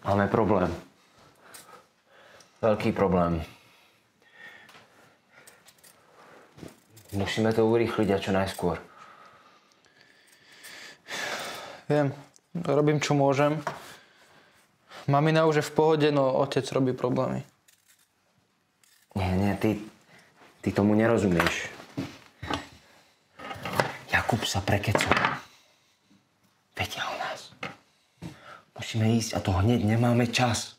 Máme problém. Veľký problém. Musíme to urýchliť a čo najskôr. Viem, robím čo môžem. Mamina už je v pohode, no otec robí problémy. Nie, ty tomu nerozumieš. Jakub sa prekecol. Vedia o nás. Musíme ísť a to hneď, nemáme čas.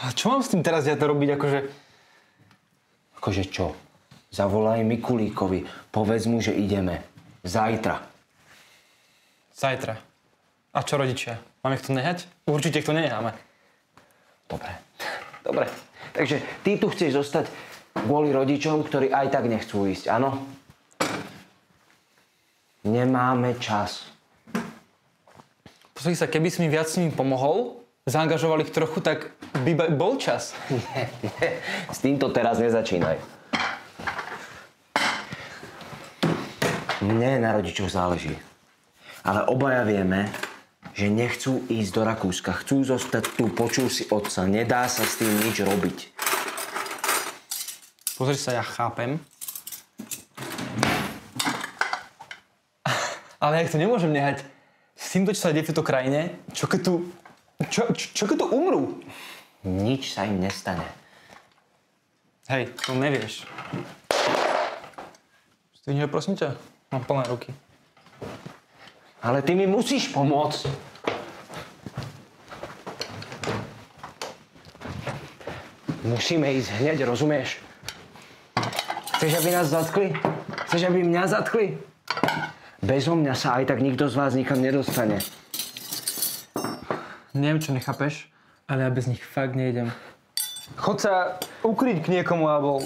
A čo mám s tým teraz ja to robiť, akože? Akože čo? Zavolaj Mikulíkovi, povedz mu, že ideme. Zajtra. Zajtra. A čo rodičia? Máme ich tu nehať? Určite ich tu nenecháme. Dobre. Takže ty tu chceš zostať kvôli rodičom, ktorí aj tak nechcú ísť, áno? Nemáme čas. Pozri sa, keby si mi viac s nimi pomohol, zaangažovali ich trochu, tak by bol čas. Nie. S týmto teraz nezačínaj. Mne na rodičoch záleží. Ale obaja vieme, že nechcú ísť do Rakúska. Chcú zostať tu, počul si otca. Nedá sa s tým nič robiť. Pozri sa, ja chápem. Ale ja ich tu nemôžem nehať. S týmto, čo sa deje v tejto krajine, čo keď tu umrú? Nič sa im nestane. Hej, to nevieš. Zdvihni ho, prosím ťa. Mám plné ruky. Ale ty mi musíš pomôcť. Musíme ísť hneď, rozumieš? Chceš, aby nás zatkli? Chceš, aby mňa zatkli? Bezo mňa sa aj tak nikto z vás nikam nedostane. Neviem, čo nechápeš, ale ja bez nich fakt nejdem. Chod sa ukryť k niekomu, alebo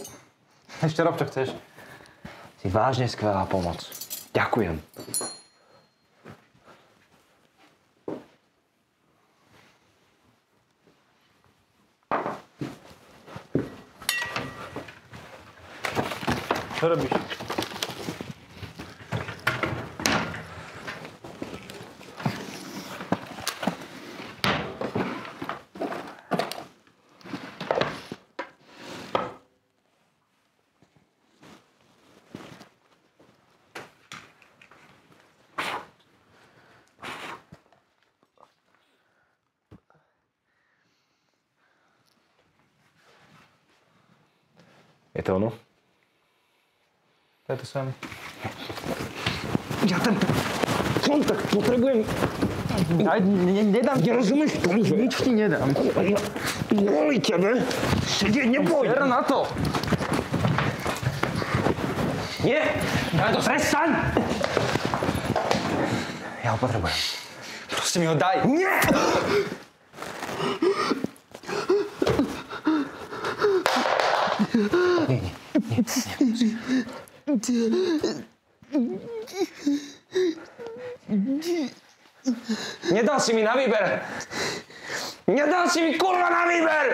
ešte rob, čo chceš. Si vážne skvelá pomoc. Ďakujem. Čo robíš? Je to ono? To je to sem. Ja ten kontakt potrebujem. Nedám. Nerozumieš tomu, že? Nič ti nedám. Ja kvôli tebe sedieť neboj. Ser na to. Nie! Daj to, prestaň! Ja ho potrebujem. Proste mi ho daj. Nie! Nedal si mi na výber! Nedal si mi kurva na výber!